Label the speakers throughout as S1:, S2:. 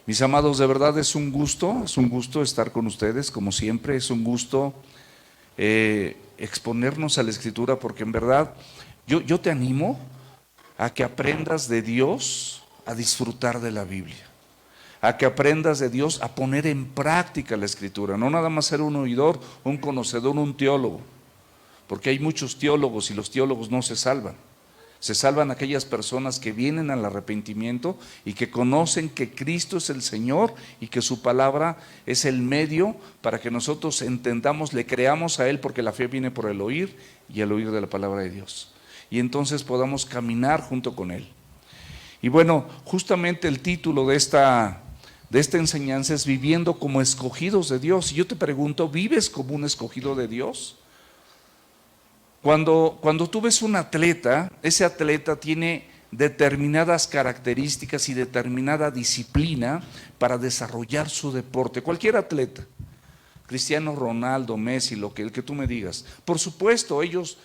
S1: Mis amados, de verdad es un gusto estar con ustedes, como siempre, es un gusto exponernos a la Escritura, porque en verdad yo te animo a que aprendas de Dios a disfrutar de la Biblia, a que aprendas de Dios a poner en práctica la Escritura, no nada más ser un oidor, un conocedor, un teólogo, porque hay muchos teólogos y los teólogos no se salvan. Se salvan aquellas personas que vienen al arrepentimiento y que conocen que Cristo es el Señor y que su palabra es el medio para que nosotros entendamos, le creamos a Él, porque la fe viene por el oír y el oír de la palabra de Dios. Y entonces podamos caminar junto con Él. Y bueno, justamente el título de esta enseñanza es Viviendo como escogidos de Dios. Y yo te pregunto, ¿vives como un escogido de Dios? Cuando tú ves un atleta, ese atleta tiene determinadas características y determinada disciplina para desarrollar su deporte. Cualquier atleta, Cristiano Ronaldo, Messi, el que tú me digas. Por supuesto, ellos,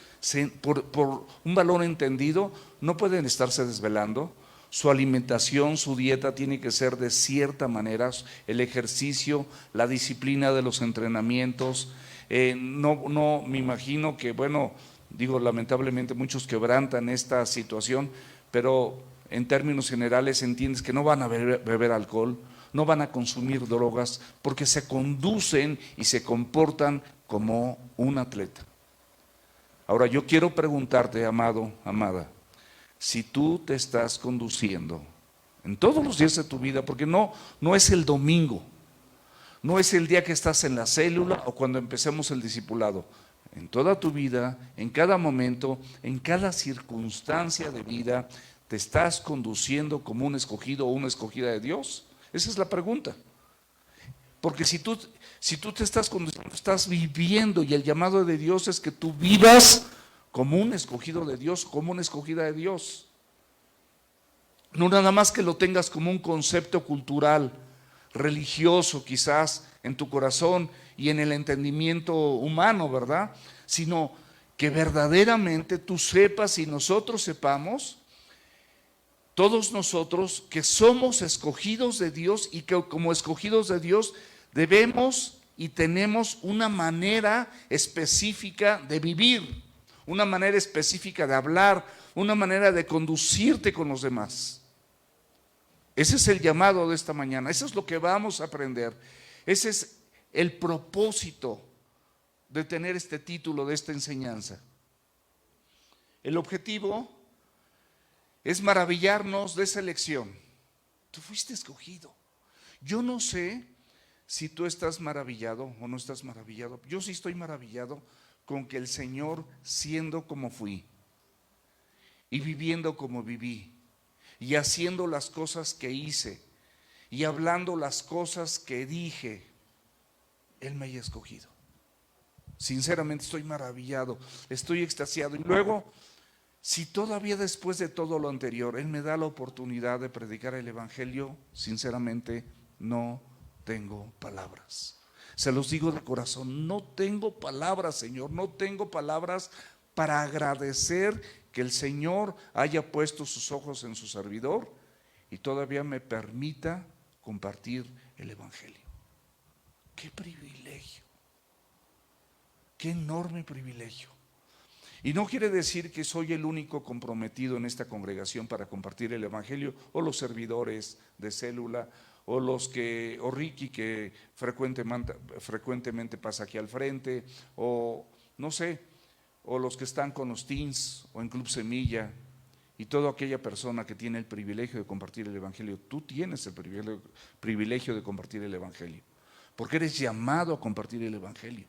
S1: por un valor entendido, no pueden estarse desvelando. Su alimentación, su dieta tiene que ser de cierta manera, el ejercicio, la disciplina de los entrenamientos. No me imagino que, bueno, digo, lamentablemente muchos quebrantan esta situación, pero en términos generales entiendes que no van a beber alcohol, no van a consumir drogas, porque se conducen y se comportan como un atleta. Ahora yo quiero preguntarte, amado, amada, si tú te estás conduciendo en todos los días de tu vida, porque no es el domingo, no es el día que estás en la célula o cuando empecemos el discipulado. En toda tu vida, en cada momento, en cada circunstancia de vida, ¿te estás conduciendo como un escogido o una escogida de Dios? Esa es la pregunta. Porque si tú te estás conduciendo, estás viviendo, y el llamado de Dios es que tú vivas como un escogido de Dios, como una escogida de Dios. No nada más que lo tengas como un concepto cultural, religioso quizás en tu corazón y en el entendimiento humano, ¿verdad? Sino que verdaderamente tú sepas y nosotros sepamos, todos nosotros, que somos escogidos de Dios y que como escogidos de Dios debemos y tenemos una manera específica de vivir, una manera específica de hablar, una manera de conducirte con los demás. Ese es el llamado de esta mañana, eso es lo que vamos a aprender. Ese es el propósito de tener este título de esta enseñanza. El objetivo es maravillarnos de esa elección. Tú fuiste escogido. Yo no sé si tú estás maravillado o no estás maravillado. Yo sí estoy maravillado con que el Señor, siendo como fui y viviendo como viví, y haciendo las cosas que hice y hablando las cosas que dije, Él me haya escogido. Sinceramente estoy maravillado, estoy extasiado. Y luego, si todavía después de todo lo anterior Él me da la oportunidad de predicar el Evangelio, sinceramente no tengo palabras. Se los digo de corazón, no tengo palabras, Señor, no tengo palabras para agradecer que el Señor haya puesto sus ojos en su servidor y todavía me permita compartir el Evangelio. ¡Qué privilegio! ¡Qué enorme privilegio! Y no quiere decir que soy el único comprometido en esta congregación para compartir el Evangelio, o los servidores de célula, o Ricky, que frecuentemente pasa aquí al frente, o no sé, o los que están con los teens o en Club Semilla, y toda aquella persona que tiene el privilegio de compartir el Evangelio. Tú tienes el privilegio de compartir el Evangelio, porque eres llamado a compartir el Evangelio.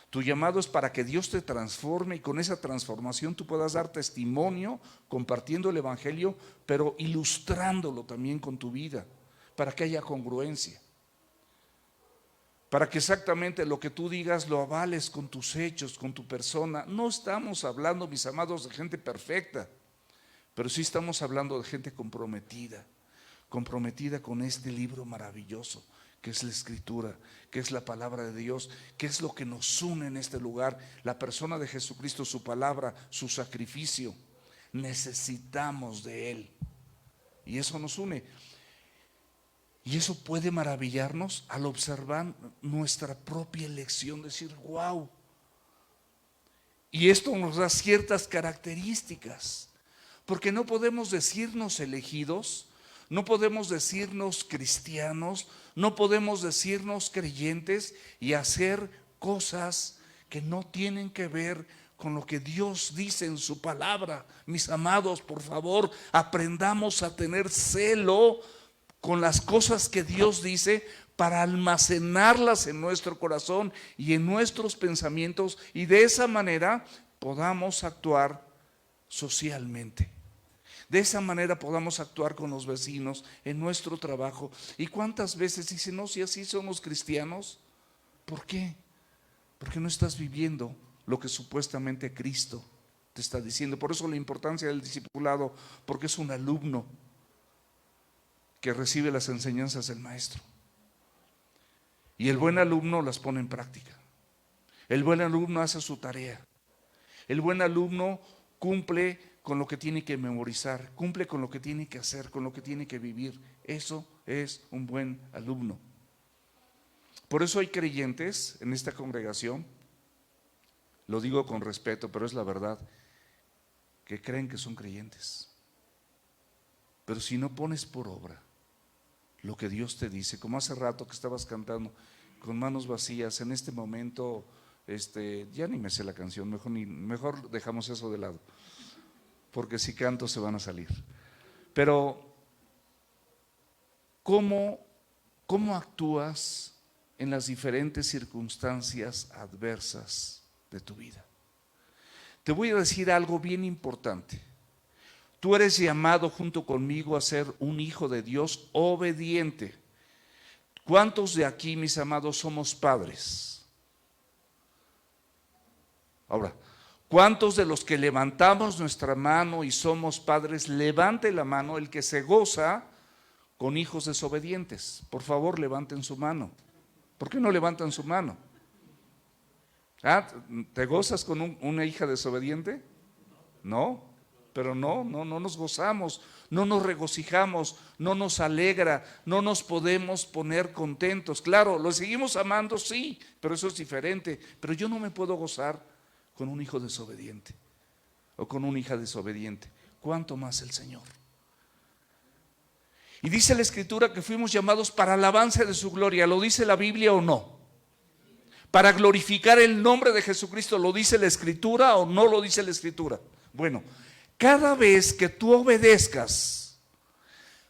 S1: Tu llamado es para que Dios te transforme y con esa transformación tú puedas dar testimonio compartiendo el Evangelio, pero ilustrándolo también con tu vida, para que haya congruencia, para que exactamente lo que tú digas lo avales con tus hechos, con tu persona. No estamos hablando, mis amados, de gente perfecta, pero sí estamos hablando de gente comprometida con este libro maravilloso que es la Escritura, que es la palabra de Dios, que es lo que nos une en este lugar, la persona de Jesucristo, su palabra, su sacrificio. Necesitamos de Él y eso nos une. Y eso puede maravillarnos al observar nuestra propia elección, decir, wow. Y esto nos da ciertas características, porque no podemos decirnos elegidos, no podemos decirnos cristianos, no podemos decirnos creyentes y hacer cosas que no tienen que ver con lo que Dios dice en su palabra. Mis amados, por favor, aprendamos a tener celo con las cosas que Dios dice para almacenarlas en nuestro corazón y en nuestros pensamientos, y de esa manera podamos actuar socialmente. De esa manera podamos actuar con los vecinos, en nuestro trabajo. ¿Y cuántas veces dicen, no, si así son los cristianos? ¿Por qué? Porque no estás viviendo lo que supuestamente Cristo te está diciendo. Por eso la importancia del discipulado, porque es un alumno que recibe las enseñanzas del maestro. Y el buen alumno las pone en práctica. El buen alumno hace su tarea. El buen alumno cumple con lo que tiene que memorizar, cumple con lo que tiene que hacer, con lo que tiene que vivir. Eso es un buen alumno. Por eso hay creyentes en esta congregación, lo digo con respeto, pero es la verdad, que creen que son creyentes. Pero si no pones por obra lo que Dios te dice, como hace rato que estabas cantando, con manos vacías, en este momento, ya ni me sé la canción, mejor dejamos eso de lado, porque si canto se van a salir. Pero, ¿cómo actúas en las diferentes circunstancias adversas de tu vida? Te voy a decir algo bien importante. Tú eres llamado junto conmigo a ser un hijo de Dios obediente. ¿Cuántos de aquí, mis amados, somos padres? Ahora, ¿cuántos de los que levantamos nuestra mano y somos padres, levante la mano el que se goza con hijos desobedientes? Por favor, levanten su mano. ¿Por qué no levantan su mano? ¿Te gozas con una hija desobediente? No. Pero no nos gozamos, no nos regocijamos, no nos alegra, no nos podemos poner contentos. Claro, lo seguimos amando, sí, pero eso es diferente. Pero yo no me puedo gozar con un hijo desobediente o con una hija desobediente. ¿Cuánto más el Señor? Y dice la Escritura que fuimos llamados para alabanza de su gloria. ¿Lo dice la Biblia o no? Para glorificar el nombre de Jesucristo. ¿Lo dice la Escritura o no lo dice la Escritura? Bueno, cada vez que tú obedezcas,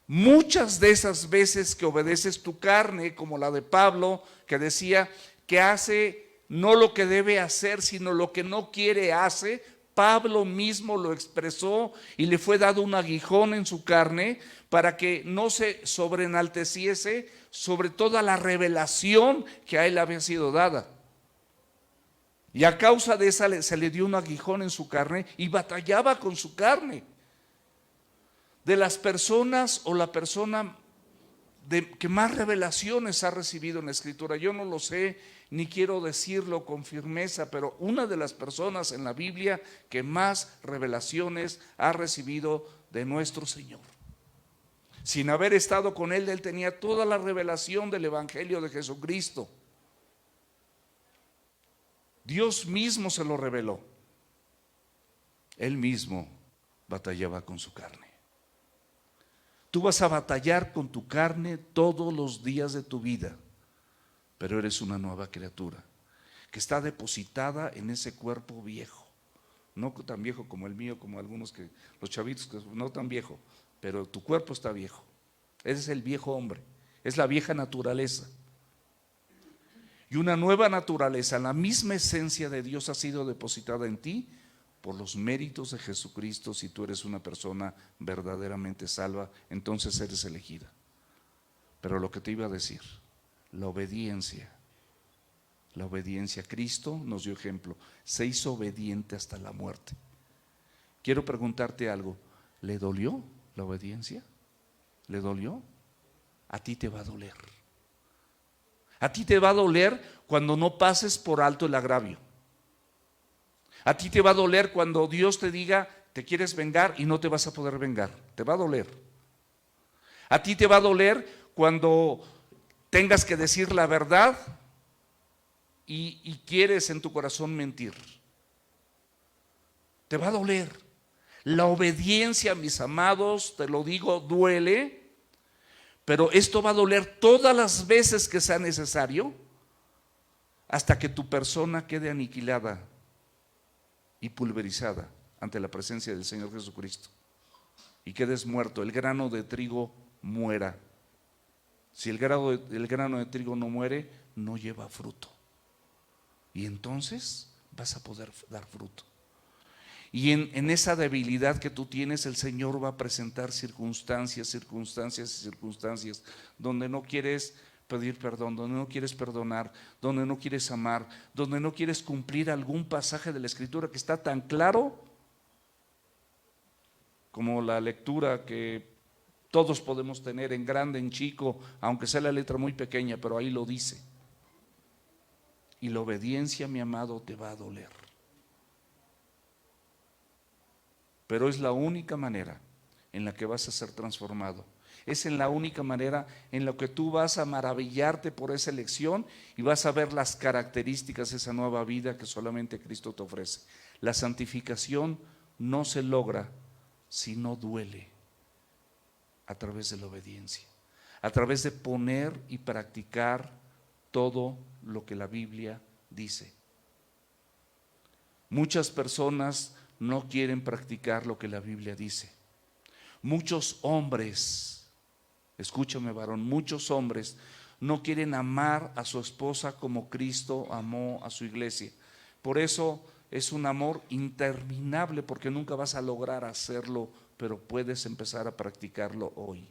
S1: muchas de esas veces que obedeces tu carne, como la de Pablo, que decía que hace no lo que debe hacer, sino lo que no quiere hace, Pablo mismo lo expresó y le fue dado un aguijón en su carne para que no se sobreenalteciese sobre toda la revelación que a él había sido dada. Y a causa de esa se le dio un aguijón en su carne y batallaba con su carne. De las personas o la persona que más revelaciones ha recibido en la Escritura, yo no lo sé ni quiero decirlo con firmeza, pero una de las personas en la Biblia que más revelaciones ha recibido de nuestro Señor. Sin haber estado con él, él tenía toda la revelación del Evangelio de Jesucristo. Dios mismo se lo reveló. Él mismo batallaba con su carne. Tú vas a batallar con tu carne todos los días de tu vida, pero eres una nueva criatura que está depositada en ese cuerpo viejo. No tan viejo como el mío, como algunos que los chavitos, que no tan viejo, pero tu cuerpo está viejo. Ese es el viejo hombre, es la vieja naturaleza. Y una nueva naturaleza, la misma esencia de Dios ha sido depositada en ti por los méritos de Jesucristo. Si tú eres una persona verdaderamente salva, entonces eres elegida. Pero lo que te iba a decir, la obediencia, Cristo nos dio ejemplo, se hizo obediente hasta la muerte. Quiero preguntarte algo, ¿le dolió la obediencia? ¿Le dolió? A ti te va a doler. A ti te va a doler cuando no pases por alto el agravio. A ti te va a doler cuando Dios te diga, te quieres vengar y no te vas a poder vengar. Te va a doler. A ti te va a doler cuando tengas que decir la verdad y quieres en tu corazón mentir. Te va a doler. La obediencia, mis amados, te lo digo, duele, pero esto va a doler todas las veces que sea necesario hasta que tu persona quede aniquilada y pulverizada ante la presencia del Señor Jesucristo y quedes muerto, el grano de trigo muera. Si el grano de trigo no muere, no lleva fruto. Y entonces vas a poder dar fruto. Y en esa debilidad que tú tienes, el Señor va a presentar circunstancias donde no quieres pedir perdón, donde no quieres perdonar, donde no quieres amar, donde no quieres cumplir algún pasaje de la Escritura que está tan claro como la lectura que todos podemos tener en grande, en chico, aunque sea la letra muy pequeña, pero ahí lo dice. Y la obediencia, mi amado, te va a doler. Pero es la única manera en la que vas a ser transformado. Es en la única manera en la que tú vas a maravillarte por esa elección y vas a ver las características de esa nueva vida que solamente Cristo te ofrece. La santificación no se logra si no duele, a través de la obediencia, a través de poner y practicar todo lo que la Biblia dice. Muchas personas no quieren practicar lo que la Biblia dice. Muchos hombres, escúchame varón, muchos hombres no quieren amar a su esposa como Cristo amó a su iglesia. Por eso es un amor interminable, porque nunca vas a lograr hacerlo, pero puedes empezar a practicarlo hoy.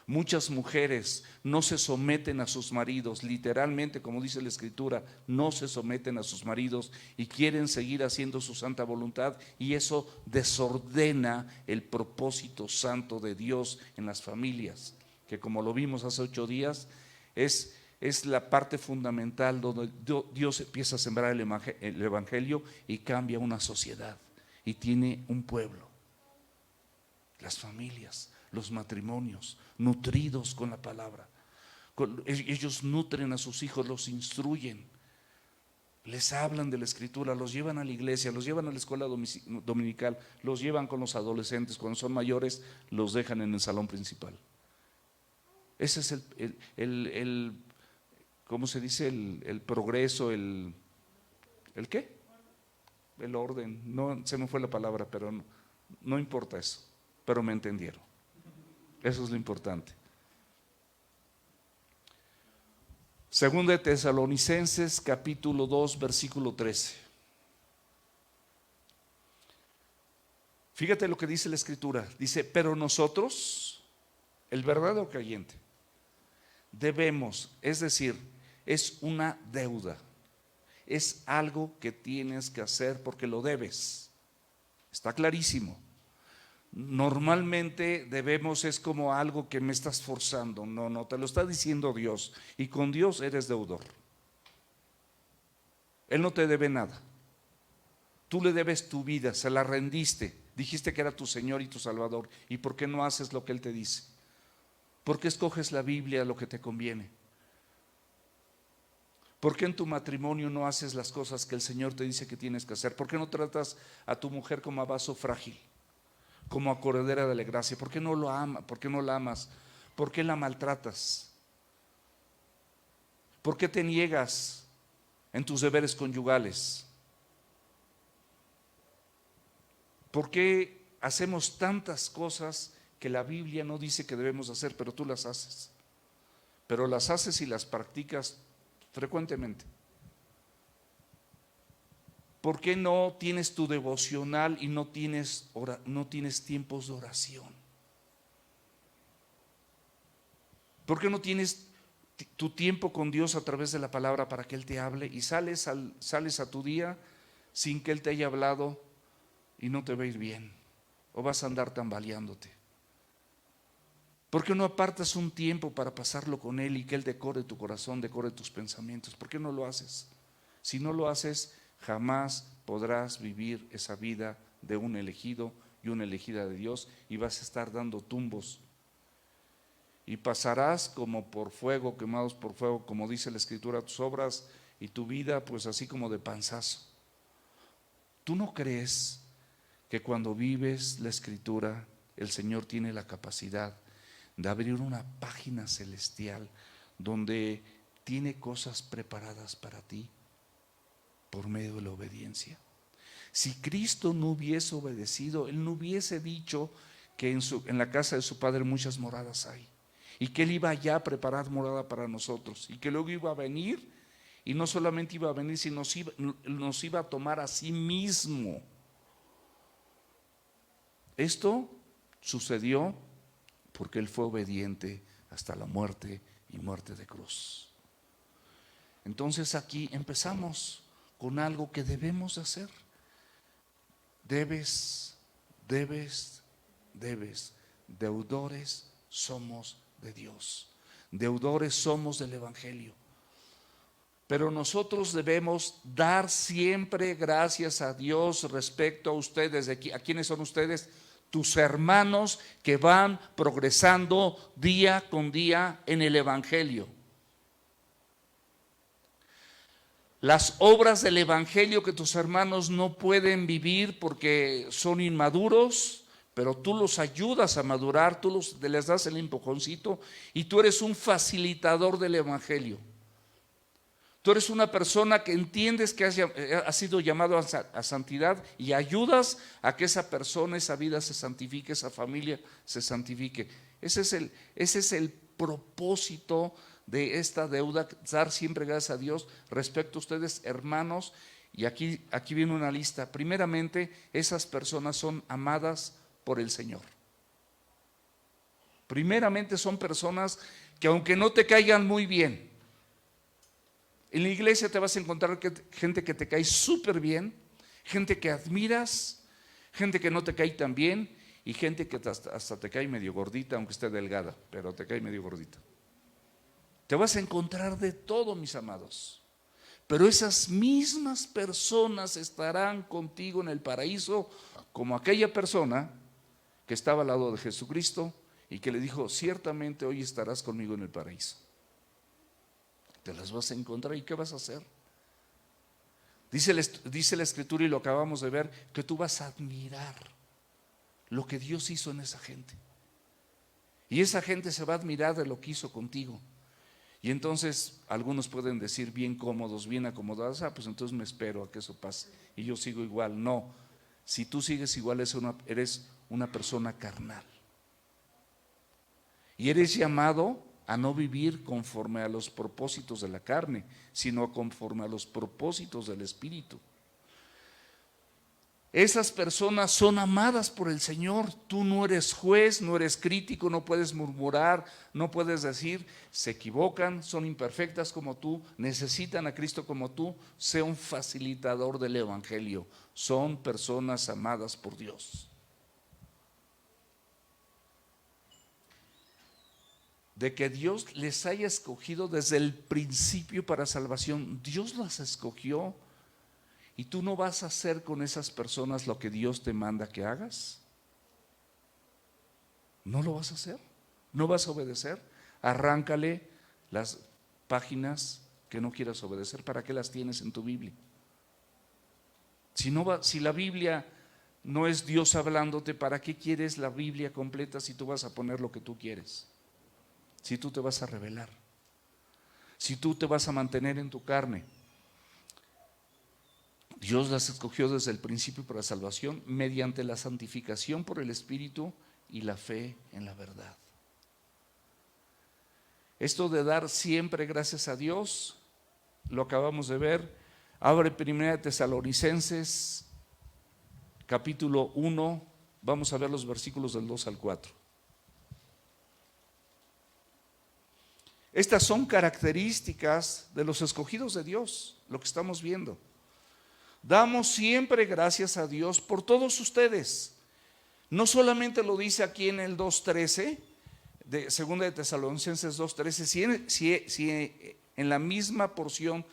S1: Muchas mujeres no se someten a sus maridos, literalmente, como dice la Escritura, no se someten a sus maridos y quieren seguir haciendo su santa voluntad, y eso desordena el propósito santo de Dios en las familias, que como lo vimos hace 8 días, es la parte fundamental donde Dios empieza a sembrar el Evangelio y cambia una sociedad y tiene un pueblo. Las familias, los matrimonios, nutridos con la palabra. Ellos nutren a sus hijos, los instruyen, les hablan de la Escritura, los llevan a la iglesia, los llevan a la escuela dominical, los llevan con los adolescentes, cuando son mayores los dejan en el salón principal. Ese es el ¿cómo se dice? El progreso, ¿el qué? El orden, no, se me fue la palabra, pero no importa eso, pero me entendieron. Eso es lo importante. Segunda de Tesalonicenses, capítulo 2, versículo 13. Fíjate lo que dice la Escritura. Dice, pero nosotros, el verdadero creyente, debemos, es decir, es una deuda, es algo que tienes que hacer porque lo debes. Está clarísimo. Normalmente debemos es como algo que me estás forzando. No, te lo está diciendo Dios, y con Dios eres deudor. Él no te debe nada. Tú le debes tu vida, se la rendiste, dijiste que era tu Señor y tu Salvador. ¿Y por qué no haces lo que Él te dice? ¿Por qué escoges la Biblia lo que te conviene? ¿Por qué en tu matrimonio no haces las cosas que el Señor te dice que tienes que hacer? ¿Por qué no tratas a tu mujer como a vaso frágil, como a corredera de la gracia? ¿Por qué no lo amas? ¿Por qué no la amas? ¿Por qué la maltratas? ¿Por qué te niegas en tus deberes conyugales? ¿Por qué hacemos tantas cosas que la Biblia no dice que debemos hacer, pero tú las haces? Pero las haces y las practicas frecuentemente. ¿Por qué no tienes tu devocional y no tienes tiempos de oración? ¿Por qué no tienes tu tiempo con Dios a través de la palabra para que Él te hable, y sales a tu día sin que Él te haya hablado y no te va a ir bien, o vas a andar tambaleándote? ¿Por qué no apartas un tiempo para pasarlo con Él y que Él decore tu corazón, decore tus pensamientos? ¿Por qué no lo haces? Si no lo haces, jamás podrás vivir esa vida de un elegido y una elegida de Dios, y vas a estar dando tumbos y pasarás como por fuego, quemados por fuego, como dice la Escritura, tus obras y tu vida, pues así como de panzazo. ¿Tú no crees que cuando vives la Escritura, el Señor tiene la capacidad de abrir una página celestial donde tiene cosas preparadas para ti por medio de la obediencia? Si Cristo no hubiese obedecido, Él no hubiese dicho que en la casa de su Padre muchas moradas hay, y que Él iba ya a preparar morada para nosotros, y que luego iba a venir, y no solamente iba a venir, sino nos iba a tomar a sí mismo. Esto sucedió porque Él fue obediente hasta la muerte, y muerte de cruz. Entonces aquí empezamos con algo que debemos hacer. Debes, deudores somos de Dios, deudores somos del Evangelio. Pero nosotros debemos dar siempre gracias a Dios respecto a ustedes. ¿A quiénes son ustedes? Tus hermanos que van progresando día con día en el Evangelio. Las obras del Evangelio que tus hermanos no pueden vivir porque son inmaduros, pero tú los ayudas a madurar, les das el empujoncito y tú eres un facilitador del Evangelio. Tú eres una persona que entiendes que has sido llamado a santidad y ayudas a que esa persona, esa vida se santifique, esa familia se santifique. Ese es el propósito de esta deuda, dar siempre gracias a Dios respecto a ustedes, hermanos. Y aquí viene una lista. Primeramente, esas personas son amadas por el Señor. Primeramente son personas que aunque no te caigan muy bien, en la iglesia te vas a encontrar gente que te cae súper bien, gente que admiras, gente que no te cae tan bien y gente que hasta te cae medio gordita, aunque esté delgada, pero te cae medio gordita. Te vas a encontrar de todo, mis amados. Pero esas mismas personas estarán contigo en el paraíso, como aquella persona que estaba al lado de Jesucristo y que le dijo: ciertamente hoy estarás conmigo en el paraíso. Te las vas a encontrar. ¿Y qué vas a hacer? Dice la Escritura, y lo acabamos de ver, que tú vas a admirar lo que Dios hizo en esa gente. Y esa gente se va a admirar de lo que hizo contigo. Y entonces algunos pueden decir bien cómodos, bien acomodados: pues entonces me espero a que eso pase y yo sigo igual. No, si tú sigues igual eres una persona carnal. Y eres llamado a no vivir conforme a los propósitos de la carne, sino conforme a los propósitos del Espíritu. Esas personas son amadas por el Señor. Tú no eres juez, no eres crítico, no puedes murmurar, no puedes decir: se equivocan, son imperfectas como tú, necesitan a Cristo como tú. Sé un facilitador del Evangelio. Son personas amadas por Dios. De que Dios les haya escogido desde el principio para salvación. Dios las escogió. ¿Y tú no vas a hacer con esas personas lo que Dios te manda que hagas? ¿No lo vas a hacer? ¿No vas a obedecer? Arráncale las páginas que no quieras obedecer. ¿Para qué las tienes en tu Biblia? Si la Biblia no es Dios hablándote, ¿para qué quieres la Biblia completa si tú vas a poner lo que tú quieres? Si tú te vas a rebelar, si tú te vas a mantener en tu carne. Dios las escogió desde el principio para salvación mediante la santificación por el Espíritu y la fe en la verdad. Esto de dar siempre gracias a Dios, lo acabamos de ver. Abre 1 Tesalonicenses capítulo 1, vamos a ver los versículos del 2 al 4. Estas son características de los escogidos de Dios, lo que estamos viendo. Damos siempre gracias a Dios por todos ustedes. No solamente lo dice aquí en el 2.13, de 2 de Tesalonicenses 2.13, si en la misma porción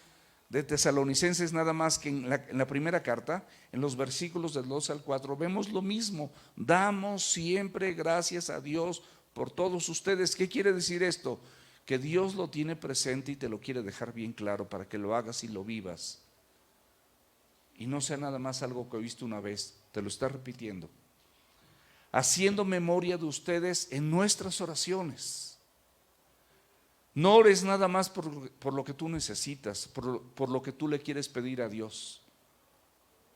S1: de Tesalonicenses, nada más que en la primera carta, en los versículos del 2 al 4, vemos lo mismo. Damos siempre gracias a Dios por todos ustedes. ¿Qué quiere decir esto? Que Dios lo tiene presente y te lo quiere dejar bien claro para que lo hagas y lo vivas. Y no sea nada más algo que oíste una vez, te lo está repitiendo. Haciendo memoria de ustedes en nuestras oraciones. No ores nada más por lo que tú necesitas, por lo que tú le quieres pedir a Dios.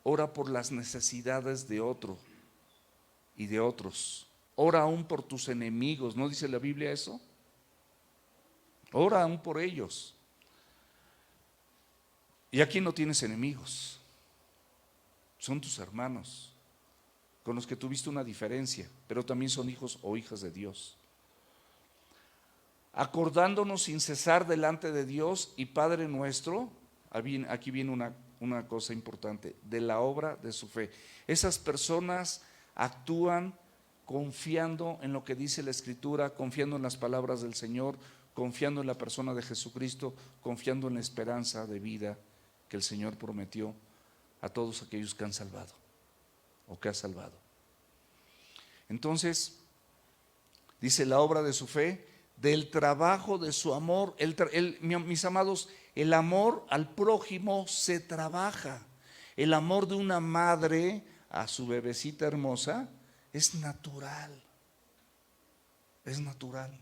S1: Ora por las necesidades de otro y de otros. Ora aún por tus enemigos, ¿no dice la Biblia eso? Ora aún por ellos. Y aquí no tienes enemigos, son tus hermanos, con los que tuviste una diferencia, pero también son hijos o hijas de Dios. Acordándonos sin cesar delante de Dios y Padre nuestro, aquí viene una cosa importante, de la obra de su fe. Esas personas actúan confiando en lo que dice la Escritura, confiando en las palabras del Señor, confiando en la persona de Jesucristo, confiando en la esperanza de vida que el Señor prometió a todos aquellos que han salvado o que ha salvado. Entonces, dice la obra de su fe, del trabajo de su amor. Mis amados, el amor al prójimo se trabaja. El amor de una madre a su bebecita hermosa es natural. Es natural.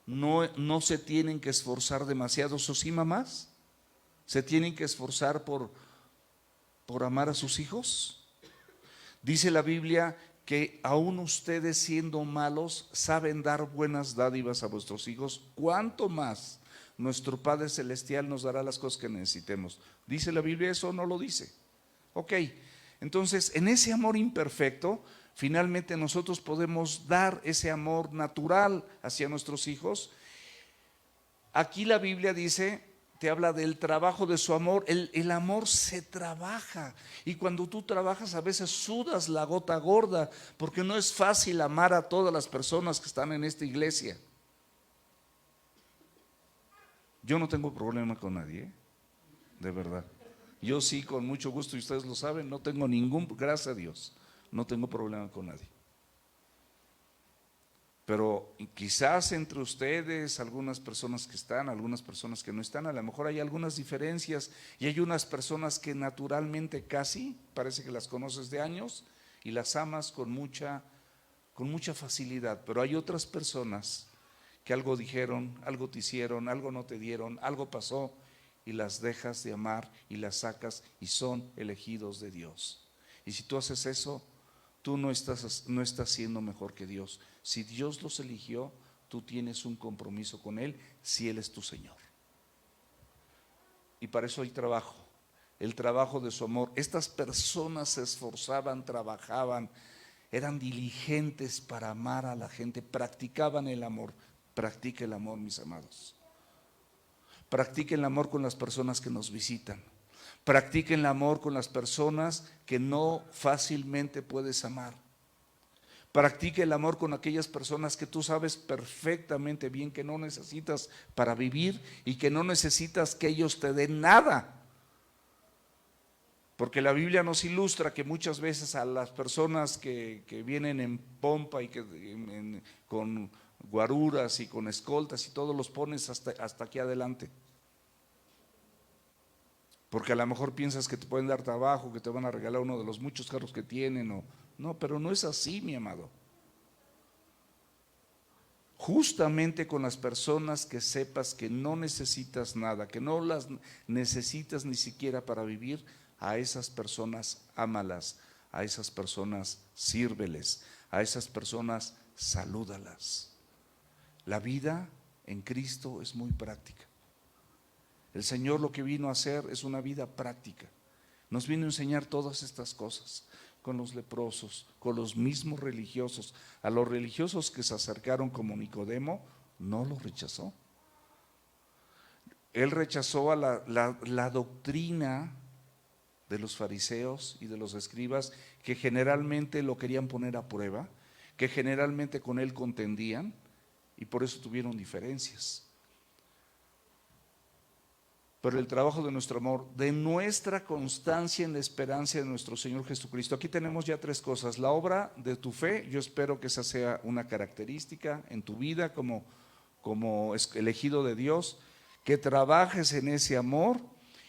S1: No se tienen que esforzar demasiado. ¿O sí, mamás? ¿Se tienen que esforzar por amar a sus hijos? Dice la Biblia que aún ustedes siendo malos saben dar buenas dádivas a vuestros hijos. ¿Cuánto más nuestro Padre Celestial nos dará las cosas que necesitemos? ¿Dice la Biblia eso o no lo dice? Ok, entonces en ese amor imperfecto, finalmente nosotros podemos dar ese amor natural hacia nuestros hijos. Aquí la Biblia dice, te habla del trabajo de su amor. El amor se trabaja, y cuando tú trabajas a veces sudas la gota gorda, porque no es fácil amar a todas las personas que están en esta iglesia. Yo no tengo problema con nadie, de verdad. Yo sí, con mucho gusto, y ustedes lo saben, no tengo gracias a Dios, no tengo problema con nadie. Pero quizás entre ustedes, algunas personas que están, algunas personas que no están, a lo mejor hay algunas diferencias, y hay unas personas que naturalmente casi parece que las conoces de años y las amas con mucha facilidad, pero hay otras personas que algo dijeron, algo te hicieron, algo no te dieron, algo pasó, y las dejas de amar y las sacas, y son elegidos de Dios. Y si tú haces eso, tú no estás siendo mejor que Dios. Si Dios los eligió, tú tienes un compromiso con Él, si Él es tu Señor. Y para eso hay trabajo, el trabajo de su amor. Estas personas se esforzaban, trabajaban, eran diligentes para amar a la gente, practicaban el amor. Practica el amor, mis amados. Practica el amor con las personas que nos visitan. Practiquen el amor con las personas que no fácilmente puedes amar. Practica el amor con aquellas personas que tú sabes perfectamente bien que no necesitas para vivir, y que no necesitas que ellos te den nada. Porque la Biblia nos ilustra que muchas veces a las personas que vienen en pompa y con guaruras y con escoltas y todo, los pones hasta aquí adelante. Porque a lo mejor piensas que te pueden dar trabajo, que te van a regalar uno de los muchos carros que tienen. No, pero no es así, mi amado. Justamente con las personas que sepas que no necesitas nada, que no las necesitas ni siquiera para vivir, a esas personas ámalas, a esas personas sírveles, a esas personas salúdalas. La vida en Cristo es muy práctica. El Señor lo que vino a hacer es una vida práctica. Nos vino a enseñar todas estas cosas, con los leprosos, con los mismos religiosos. A los religiosos que se acercaron como Nicodemo, no los rechazó. Él rechazó a la doctrina de los fariseos y de los escribas, que generalmente lo querían poner a prueba, que generalmente con él contendían, y por eso tuvieron diferencias. por el trabajo de nuestro amor, de nuestra constancia en la esperanza de nuestro Señor Jesucristo. Aquí tenemos ya tres cosas. La obra de tu fe, yo espero que esa sea una característica en tu vida como elegido de Dios, que trabajes en ese amor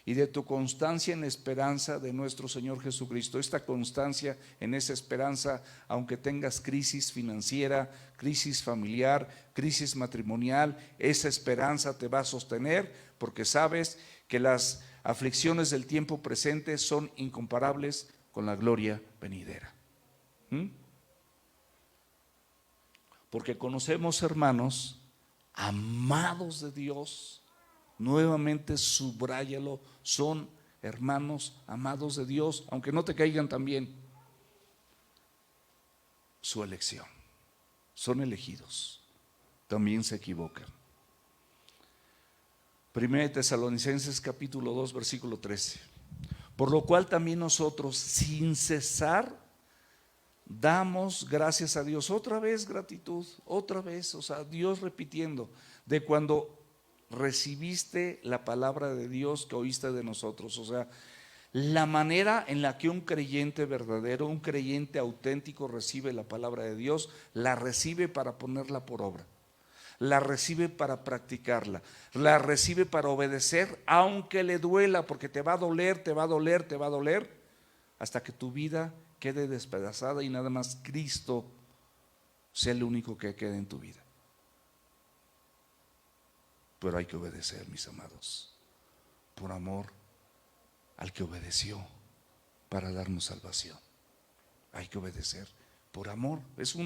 S1: y de tu constancia en la esperanza de nuestro Señor Jesucristo. Esta constancia en esa esperanza, aunque tengas crisis financiera, crisis familiar, crisis matrimonial, esa esperanza te va a sostener porque sabes que las aflicciones del tiempo presente son incomparables con la gloria venidera. Porque conocemos, hermanos, amados de Dios, nuevamente subráyalo, son hermanos amados de Dios, aunque no te caigan tan bien, su elección, son elegidos, también se equivocan. 1 Tesalonicenses capítulo 2 versículo 13, por lo cual también nosotros sin cesar damos gracias a Dios. Otra vez gratitud, otra vez, o sea, Dios repitiendo, de cuando recibiste la palabra de Dios que oíste de nosotros. O sea, la manera en la que un creyente verdadero, un creyente auténtico recibe la palabra de Dios, la recibe para ponerla por obra, la recibe para practicarla, la recibe para obedecer, aunque le duela, porque te va a doler, te va a doler, te va a doler, hasta que tu vida quede despedazada y nada más Cristo sea el único que quede en tu vida. Pero hay que obedecer, mis amados, por amor al que obedeció para darnos salvación. Hay que obedecer por amor, es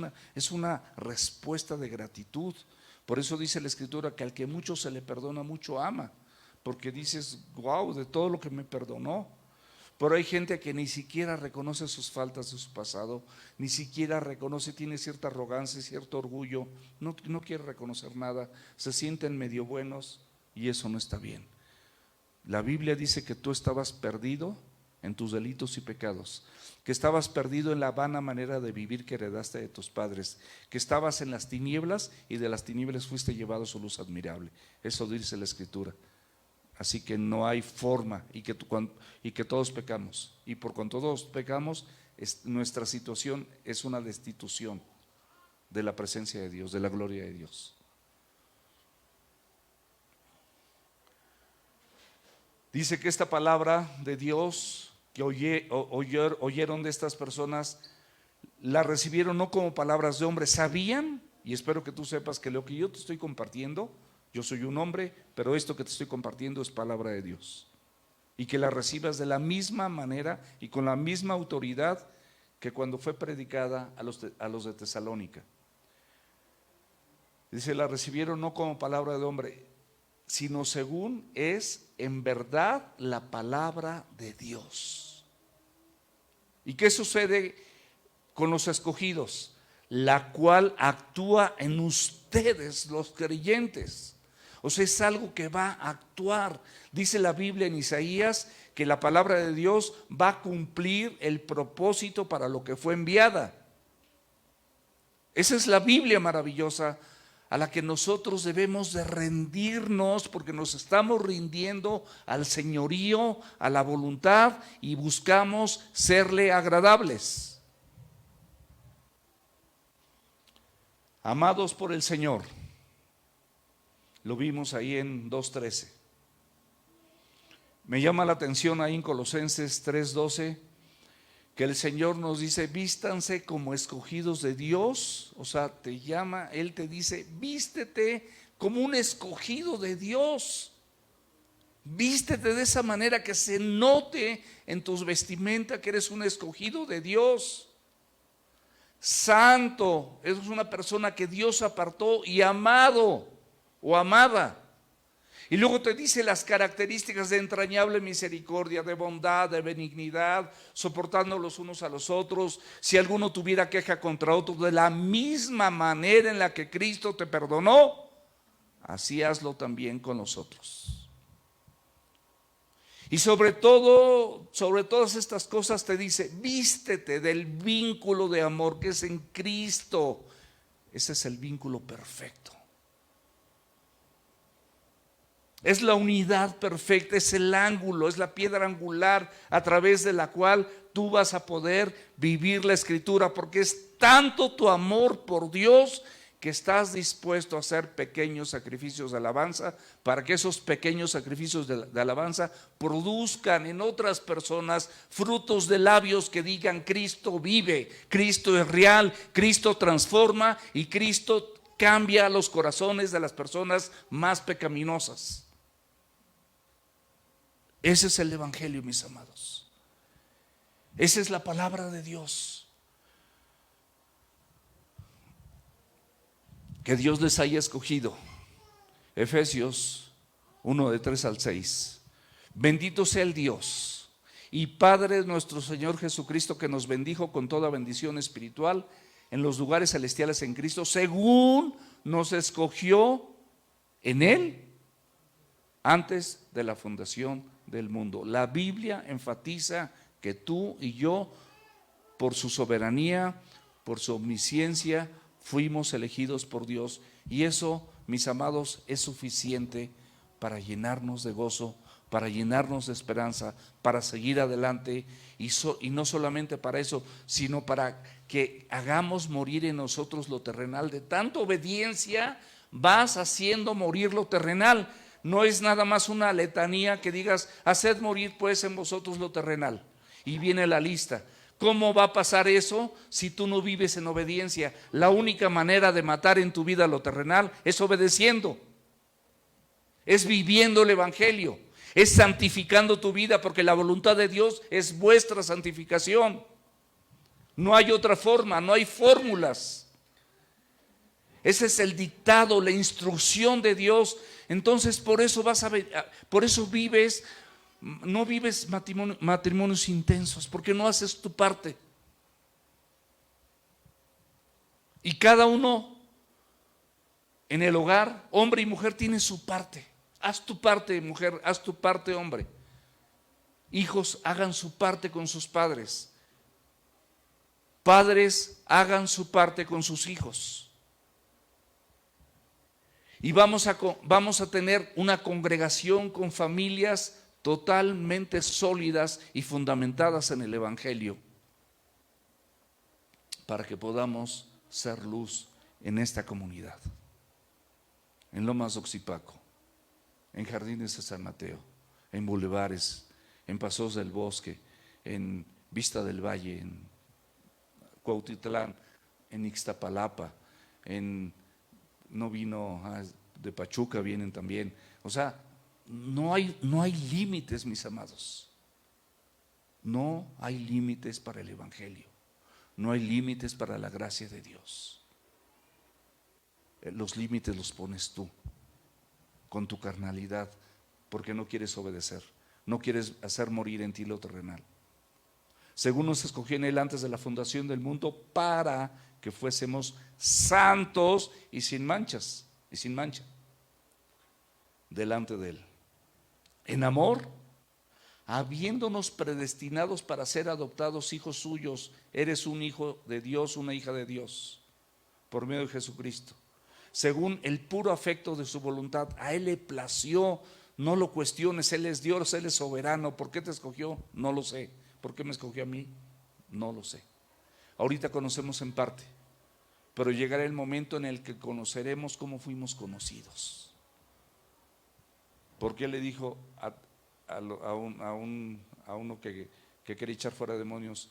S1: una respuesta de gratitud. Por eso dice la Escritura que al que mucho se le perdona, mucho ama, porque dices, wow, de todo lo que me perdonó. Pero hay gente que ni siquiera reconoce sus faltas de su pasado, ni siquiera reconoce, tiene cierta arrogancia, cierto orgullo, no quiere reconocer nada, se sienten medio buenos y eso no está bien. La Biblia dice que tú estabas perdido en tus delitos y pecados, que estabas perdido en la vana manera de vivir que heredaste de tus padres, que estabas en las tinieblas y de las tinieblas fuiste llevado a su luz admirable. Eso dice la Escritura. Así que no hay forma y que todos pecamos. Y por cuanto todos pecamos, nuestra situación es una destitución de la presencia de Dios, de la gloria de Dios. Dice que esta palabra de Dios que oyeron de estas personas, la recibieron no como palabras de hombre, sabían, y espero que tú sepas que lo que yo te estoy compartiendo, yo soy un hombre, pero esto que te estoy compartiendo es palabra de Dios. Y que la recibas de la misma manera y con la misma autoridad que cuando fue predicada a los de Tesalónica. Dice, la recibieron no como palabra de hombre, sino según es en verdad la palabra de Dios. ¿Y qué sucede con los escogidos? La cual actúa en ustedes los creyentes. O sea, es algo que va a actuar. Dice la Biblia en Isaías que la palabra de Dios va a cumplir el propósito para lo que fue enviada. Esa es la Biblia maravillosa a la que nosotros debemos de rendirnos, porque nos estamos rindiendo al señorío, a la voluntad y buscamos serle agradables. Amados por el Señor. Lo vimos ahí en 2:13. Me llama la atención ahí en Colosenses 3:12 que el Señor nos dice, vístanse como escogidos de Dios. O sea, te llama, Él te dice, vístete como un escogido de Dios. Vístete de esa manera que se note en tus vestimentas que eres un escogido de Dios. Santo, es una persona que Dios apartó y amado o amada. Y luego te dice las características de entrañable misericordia, de bondad, de benignidad, soportando los unos a los otros. Si alguno tuviera queja contra otro, de la misma manera en la que Cristo te perdonó, así hazlo también con los otros. Y sobre todo, sobre todas estas cosas te dice, vístete del vínculo de amor que es en Cristo. Ese es el vínculo perfecto. Es la unidad perfecta, es el ángulo, es la piedra angular a través de la cual tú vas a poder vivir la Escritura, porque es tanto tu amor por Dios que estás dispuesto a hacer pequeños sacrificios de alabanza para que esos pequeños sacrificios de alabanza produzcan en otras personas frutos de labios que digan: Cristo vive, Cristo es real, Cristo transforma y Cristo cambia los corazones de las personas más pecaminosas. Ese es el Evangelio, mis amados. Esa es la palabra de Dios. Que Dios les haya escogido. Efesios 1, de 3 al 6. Bendito sea el Dios y Padre de nuestro Señor Jesucristo, que nos bendijo con toda bendición espiritual en los lugares celestiales en Cristo, según nos escogió en Él antes de la fundación del mundo. La Biblia enfatiza que tú y yo, por su soberanía, por su omnisciencia, fuimos elegidos por Dios. Y eso, mis amados, es suficiente para llenarnos de gozo, para llenarnos de esperanza, para seguir adelante. Y no solamente para eso, sino para que hagamos morir en nosotros lo terrenal. De tanta obediencia vas haciendo morir lo terrenal. No es nada más una letanía que digas: haced morir pues en vosotros lo terrenal. Y viene la lista. ¿Cómo va a pasar eso si tú no vives en obediencia? La única manera de matar en tu vida lo terrenal es obedeciendo, es viviendo el Evangelio, es santificando tu vida, porque la voluntad de Dios es vuestra santificación. No hay otra forma, no hay fórmulas. Ese es el dictado, la instrucción de Dios. Entonces por eso vives. No vives matrimonios intensos, porque no haces tu parte. Y cada uno en el hogar, hombre y mujer, tiene su parte. Haz tu parte, mujer, haz tu parte, hombre. Hijos, hagan su parte con sus padres. Padres, hagan su parte con sus hijos. Y vamos a tener una congregación con familias totalmente sólidas y fundamentadas en el Evangelio, para que podamos ser luz en esta comunidad, en Lomas de Oxipaco, en Jardines de San Mateo, en Bulevares, en Pasos del Bosque, en Vista del Valle, en Cuautitlán, en Ixtapalapa, de Pachuca vienen también. O sea, no hay límites, mis amados. No hay límites para el Evangelio. No hay límites para la gracia de Dios. Los límites los pones tú, con tu carnalidad, porque no quieres obedecer. No quieres hacer morir en ti lo terrenal. Según nos escogió en Él antes de la fundación del mundo, para que fuésemos santos y sin manchas, y sin mancha, delante de Él. En amor, habiéndonos predestinados para ser adoptados hijos suyos. Eres un hijo de Dios, una hija de Dios, por medio de Jesucristo, según el puro afecto de su voluntad. A Él le plació. No lo cuestiones, Él es Dios, Él es soberano. ¿Por qué te escogió? No lo sé. ¿Por qué me escogió a mí? No lo sé. Ahorita conocemos en parte, pero llegará el momento en el que conoceremos cómo fuimos conocidos. Porque Él le dijo a uno que quería echar fuera demonios: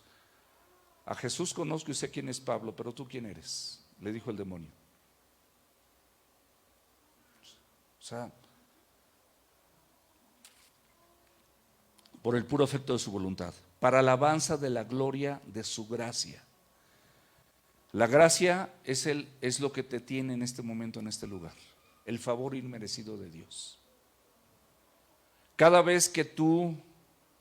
S1: a Jesús conozco y sé quién es Pablo, pero tú quién eres, le dijo el demonio. O sea, por el puro afecto de su voluntad, para alabanza de la gloria de su gracia. La gracia es lo que te tiene en este momento, en este lugar, el favor inmerecido de Dios. Cada vez que tú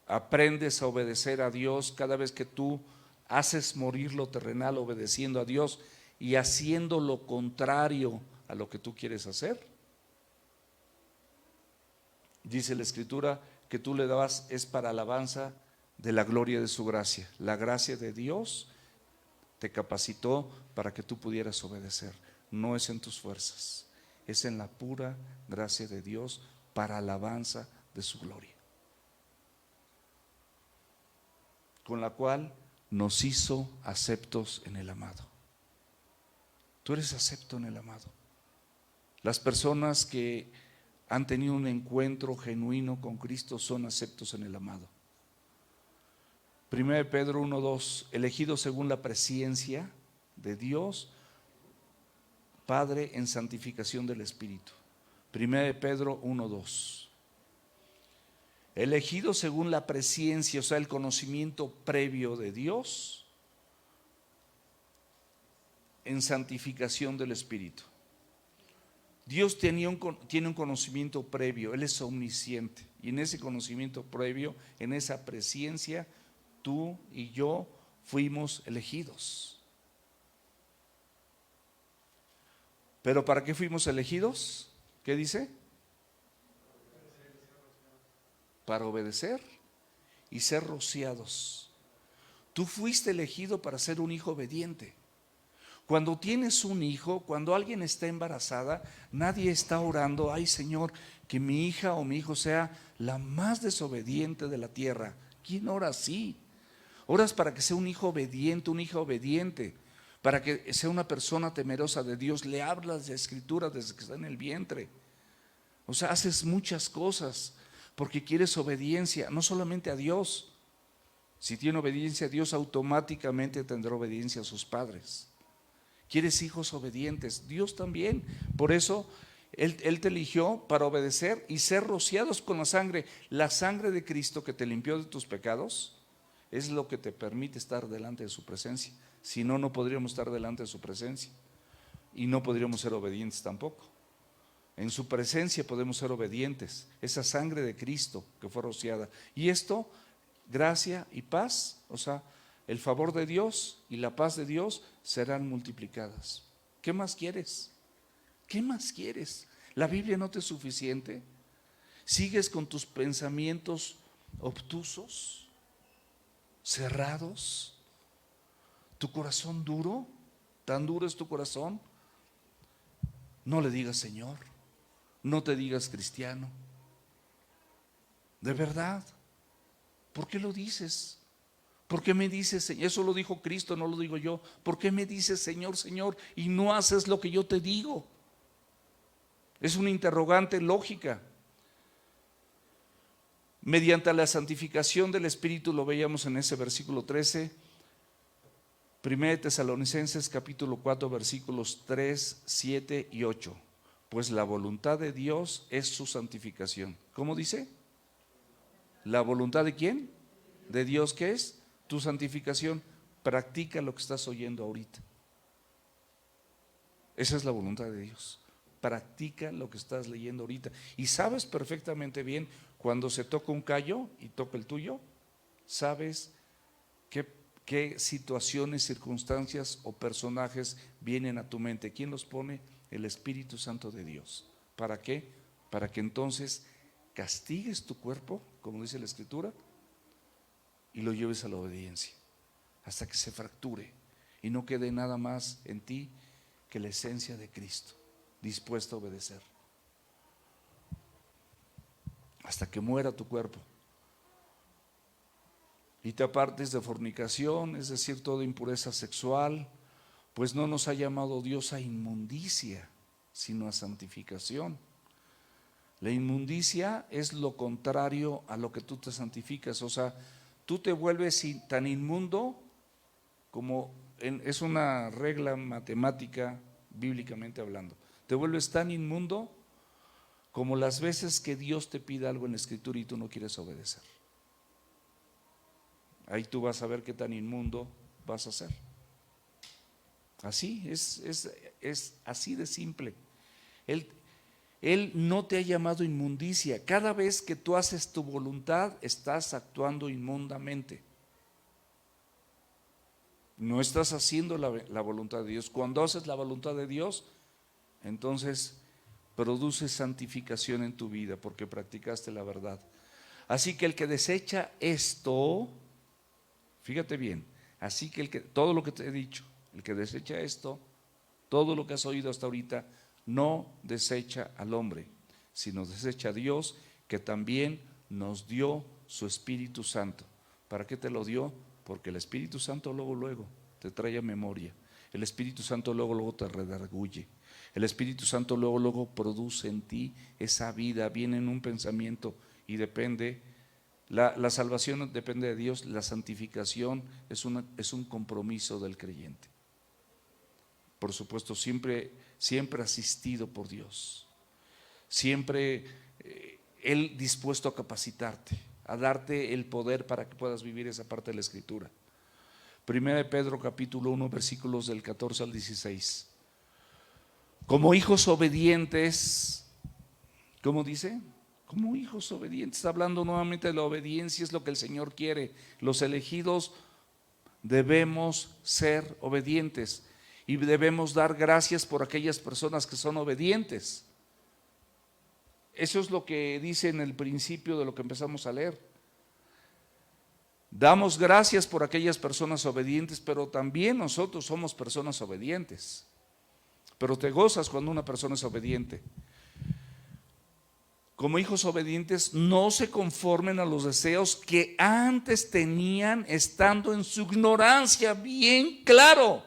S1: aprendes a obedecer a Dios, cada vez que tú haces morir lo terrenal obedeciendo a Dios y haciendo lo contrario a lo que tú quieres hacer, dice la Escritura que tú le dabas es para alabanza de la gloria de su gracia. La gracia de Dios te capacitó para que tú pudieras obedecer. No es en tus fuerzas, es en la pura gracia de Dios para alabanza de su gloria, con la cual nos hizo aceptos en el amado. Tú eres acepto en el amado. Las personas que han tenido un encuentro genuino con Cristo son aceptos en el amado. 1 Pedro 1:2, elegidos según la presciencia de Dios Padre en santificación del Espíritu. 1 Pedro 1:2. Elegidos según la presciencia, o sea, el conocimiento previo de Dios en santificación del Espíritu. Dios tiene un conocimiento previo, Él es omnisciente, y en ese conocimiento previo, en esa presciencia, tú y yo fuimos elegidos. ¿Pero para qué fuimos elegidos? ¿Qué dice? Para obedecer y ser rociados. Tú fuiste elegido para ser un hijo obediente. Cuando tienes un hijo, cuando alguien está embarazada, nadie está orando, ay Señor, que mi hija o mi hijo sea la más desobediente de la tierra. ¿Quién ora así? Oras para que sea un hijo obediente, una hija obediente, para que sea una persona temerosa de Dios. Le hablas de Escritura desde que está en el vientre. O sea, haces muchas cosas porque quieres obediencia, no solamente a Dios. Si tiene obediencia a Dios, automáticamente tendrá obediencia a sus padres. Quieres hijos obedientes, Dios también. Por eso Él te eligió para obedecer y ser rociados con la sangre. La sangre de Cristo que te limpió de tus pecados es lo que te permite estar delante de su presencia. Si no, no podríamos estar delante de su presencia y no podríamos ser obedientes tampoco. En su presencia podemos ser obedientes. Esa sangre de Cristo que fue rociada. Y esto, gracia y paz, o sea, el favor de Dios y la paz de Dios serán multiplicadas. ¿Qué más quieres? ¿Qué más quieres? ¿La Biblia no te es suficiente? ¿Sigues con tus pensamientos obtusos, cerrados? ¿Tu corazón duro? ¿Tan duro es tu corazón? No le digas Señor, no te digas cristiano. De verdad, ¿por qué lo dices? ¿Por qué me dices, Señor? Eso lo dijo Cristo, no lo digo yo. ¿Por qué me dices, Señor, Señor, y no haces lo que yo te digo? Es una interrogante lógica. Mediante la santificación del Espíritu, lo veíamos en ese versículo 13, 1 Tesalonicenses capítulo 4, versículos 3, 7 y 8. Pues la voluntad de Dios es su santificación. ¿Cómo dice? ¿La voluntad de quién? ¿De Dios qué es? Tu santificación. Practica lo que estás oyendo ahorita. Esa es la voluntad de Dios. Practica lo que estás leyendo ahorita. Y sabes perfectamente bien cuando se toca un callo y toca el tuyo, sabes qué situaciones, circunstancias o personajes vienen a tu mente. ¿Quién los pone? El Espíritu Santo de Dios. ¿Para qué? Para que entonces castigues tu cuerpo, como dice la Escritura, y lo lleves a la obediencia, hasta que se fracture y no quede nada más en ti que la esencia de Cristo, dispuesto a obedecer, hasta que muera tu cuerpo y te apartes de fornicación, es decir, toda impureza sexual, pues no nos ha llamado Dios a inmundicia, sino a santificación. La inmundicia es lo contrario a lo que tú te santificas, o sea, tú te vuelves tan inmundo como es una regla matemática, bíblicamente hablando. Te vuelves tan inmundo como las veces que Dios te pide algo en la Escritura y tú no quieres obedecer. Ahí tú vas a ver qué tan inmundo vas a ser. Así, es así de simple. Él no te ha llamado inmundicia. Cada vez que tú haces tu voluntad, estás actuando inmundamente. No estás haciendo la voluntad de Dios. Cuando haces la voluntad de Dios, entonces produces santificación en tu vida porque practicaste la verdad. Así que el que desecha esto, fíjate bien, así que todo lo que te he dicho, el que desecha esto, todo lo que has oído hasta ahorita, no desecha al hombre, si nos desecha Dios, que también nos dio su Espíritu Santo. ¿Para qué te lo dio? Porque el Espíritu Santo luego te trae a memoria. El Espíritu Santo luego te redarguye. El Espíritu Santo luego produce en ti esa vida, viene en un pensamiento y depende. La salvación depende de Dios, la santificación es un compromiso del creyente. Por supuesto, siempre asistido por Dios. Siempre Él dispuesto a capacitarte, a darte el poder para que puedas vivir esa parte de la Escritura. Primera de Pedro capítulo 1 versículos del 14 al 16. Como hijos obedientes, ¿cómo dice? Como hijos obedientes, está hablando nuevamente de la obediencia, es lo que el Señor quiere. Los elegidos debemos ser obedientes y debemos dar gracias por aquellas personas que son obedientes. Eso es lo que dice en el principio de lo que empezamos a leer. Damos gracias por aquellas personas obedientes, pero también nosotros somos personas obedientes. Pero te gozas cuando una persona es obediente. Como hijos obedientes, no se conformen a los deseos que antes tenían estando en su ignorancia. Bien claro,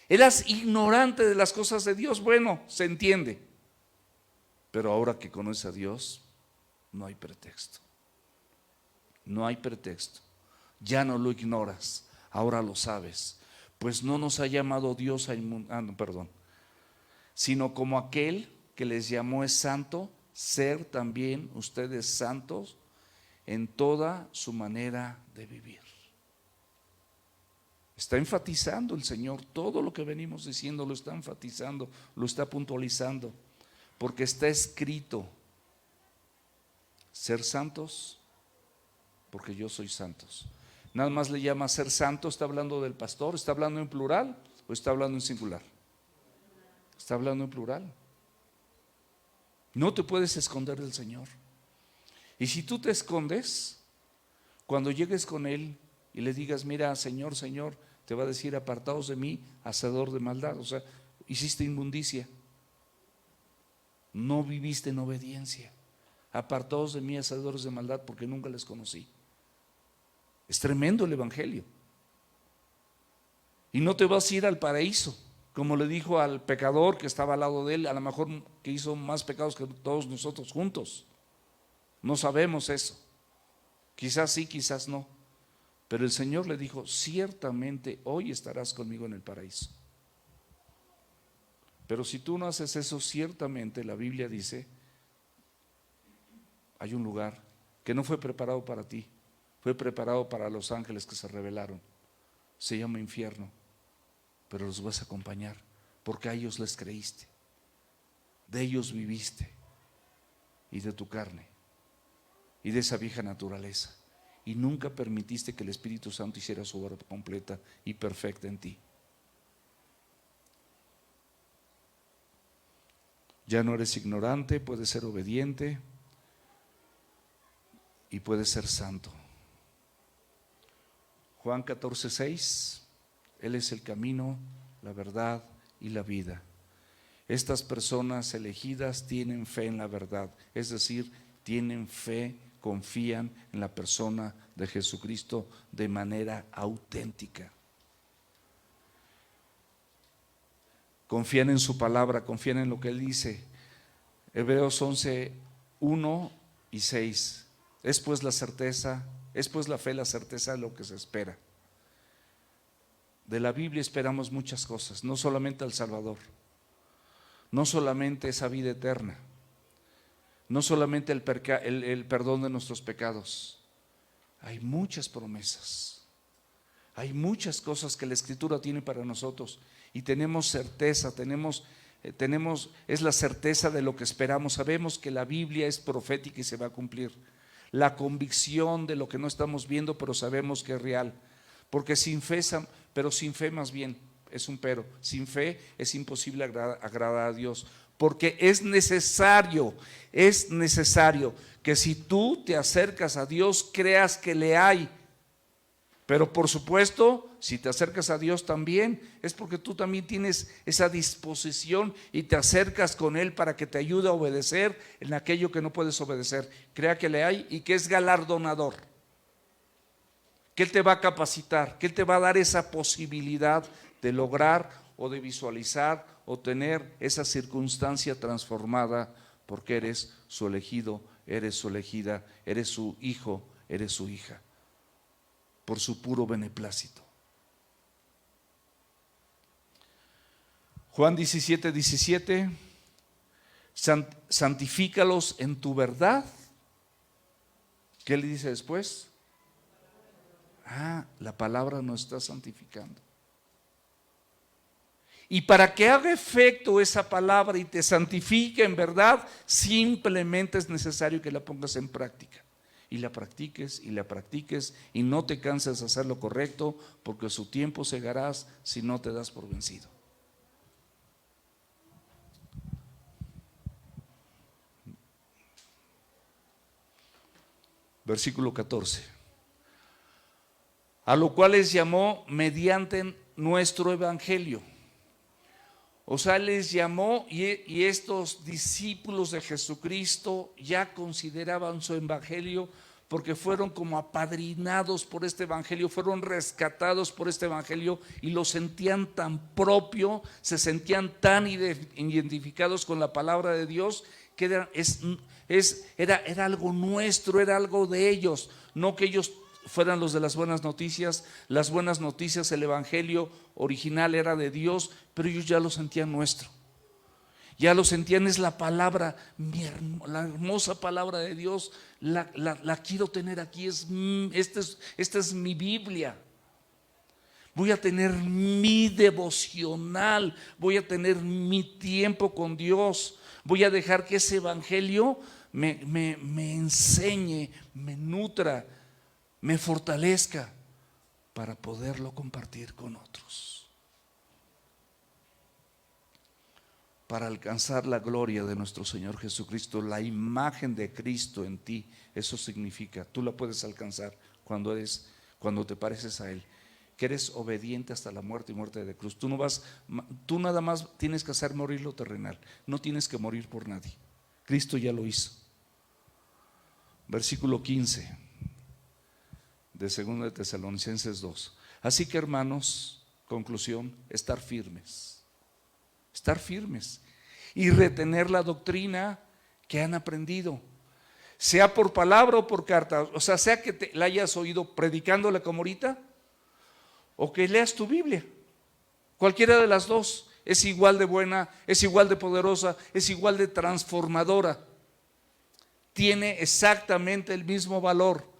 S1: eras ignorante de las cosas de Dios. Bueno, se entiende. Pero ahora que conoces a Dios, no hay pretexto. No hay pretexto. Ya no lo ignoras, ahora lo sabes. Pues no nos ha llamado Dios sino como aquel que les llamó es santo, ser también ustedes santos en toda su manera de vivir. Está enfatizando el Señor, todo lo que venimos diciendo lo está enfatizando, lo está puntualizando, porque está escrito, ser santos, porque yo soy santos. Nada más le llama ser santo, está hablando del pastor, está hablando en plural o está hablando en singular. Está hablando en plural. No te puedes esconder del Señor. Y si tú te escondes, cuando llegues con Él y le digas, mira, Señor, Señor, te va a decir, apartaos de mí, hacedor de maldad. O sea, hiciste inmundicia. No viviste en obediencia. Apartaos de mí, hacedores de maldad, porque nunca les conocí. Es tremendo el evangelio. Y no te vas a ir al paraíso, como le dijo al pecador que estaba al lado de él, a lo mejor que hizo más pecados que todos nosotros juntos. No sabemos eso. Quizás sí, quizás no. Pero el Señor le dijo, ciertamente hoy estarás conmigo en el paraíso. Pero si tú no haces eso, ciertamente la Biblia dice, hay un lugar que no fue preparado para ti, fue preparado para los ángeles que se rebelaron. Se llama infierno, pero los vas a acompañar porque a ellos les creíste, de ellos viviste y de tu carne y de esa vieja naturaleza, y nunca permitiste que el Espíritu Santo hiciera su obra completa y perfecta en ti. Ya no eres ignorante, puedes ser obediente y puedes ser santo. Juan 14:6, Él es el camino, la verdad y la vida. Estas personas elegidas tienen fe en la verdad, es decir, tienen fe, confían en la persona de Jesucristo de manera auténtica. Confían en su palabra, confían en lo que Él dice. Hebreos 11:1 y 6. Es pues la fe la certeza de lo que se espera. De la Biblia esperamos muchas cosas, no solamente al Salvador, no solamente esa vida eterna, no solamente el perdón de nuestros pecados. Hay muchas promesas, hay muchas cosas que la Escritura tiene para nosotros y tenemos certeza, es la certeza de lo que esperamos. Sabemos que la Biblia es profética y se va a cumplir. La convicción de lo que no estamos viendo, pero sabemos que es real. Porque sin fe más bien es un pero. Sin fe es imposible agradar a Dios. Porque es necesario que si tú te acercas a Dios, creas que le hay. Pero por supuesto, si te acercas a Dios también, es porque tú también tienes esa disposición y te acercas con Él para que te ayude a obedecer en aquello que no puedes obedecer. Crea que le hay y que es galardonador, que Él te va a capacitar, que Él te va a dar esa posibilidad de lograr o de visualizar o tener esa circunstancia transformada, porque eres su elegido, eres su elegida, eres su hijo, eres su hija, por su puro beneplácito. Juan 17:17, santifícalos en tu verdad. ¿Qué le dice después? La palabra nos está santificando. Y para que haga efecto esa palabra y te santifique en verdad, simplemente es necesario que la pongas en práctica. Y la practiques y la practiques y no te canses de hacer lo correcto, porque su tiempo segarás si no te das por vencido. Versículo 14. A lo cual les llamó mediante nuestro evangelio. O sea, les llamó y estos discípulos de Jesucristo ya consideraban su evangelio, porque fueron como apadrinados por este evangelio, fueron rescatados por este evangelio y lo sentían tan propio, se sentían tan identificados con la palabra de Dios, que era algo nuestro, era algo de ellos, no que ellos fueran los de las buenas noticias. Las buenas noticias, el evangelio original era de Dios, pero ellos ya lo sentían nuestro. Ya lo sentían, es la palabra, la hermosa palabra de Dios, la quiero tener aquí, esta es mi Biblia. Voy a tener mi devocional, voy a tener mi tiempo con Dios, voy a dejar que ese evangelio me enseñe, me nutra, me fortalezca para poderlo compartir con otros, para alcanzar la gloria de nuestro Señor Jesucristo, la imagen de Cristo en ti. Eso significa, tú la puedes alcanzar cuando te pareces a Él, que eres obediente hasta la muerte y muerte de cruz. Tú nada más tienes que hacer morir lo terrenal, no tienes que morir por nadie. Cristo ya lo hizo. Versículo 15 de 2 de Tesalonicenses 2. Así que, hermanos, conclusión, estar firmes y retener la doctrina que han aprendido, sea por palabra o por carta. O sea que la hayas oído predicándola como ahorita, o que leas tu Biblia. Cualquiera de las dos es igual de buena, es igual de poderosa, es igual de transformadora. Tiene exactamente el mismo valor.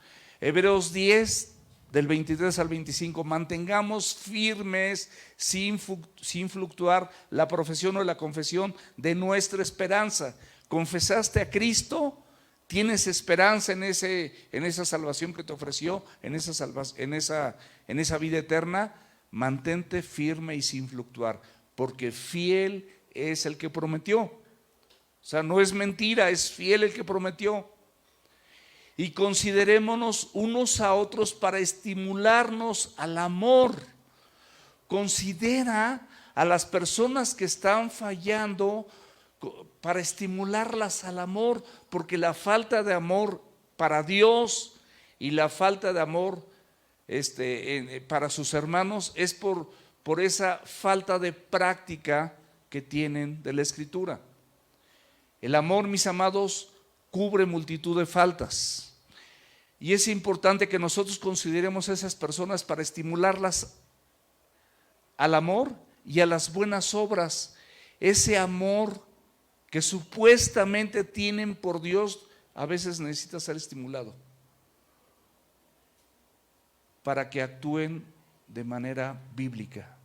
S1: Hebreos 10, del 23 al 25, mantengamos firmes sin fluctuar la profesión o la confesión de nuestra esperanza. ¿Confesaste a Cristo? ¿Tienes esperanza en esa salvación que te ofreció, en esa vida eterna? Mantente firme y sin fluctuar, porque fiel es el que prometió. O sea, no es mentira, es fiel el que prometió. Y considerémonos unos a otros para estimularnos al amor. Considera a las personas que están fallando para estimularlas al amor, porque la falta de amor para Dios y la falta de amor para sus hermanos es por esa falta de práctica que tienen de la Escritura. El amor, mis amados, cubre multitud de faltas, y es importante que nosotros consideremos a esas personas para estimularlas al amor y a las buenas obras. Ese amor que supuestamente tienen por Dios a veces necesita ser estimulado para que actúen de manera bíblica,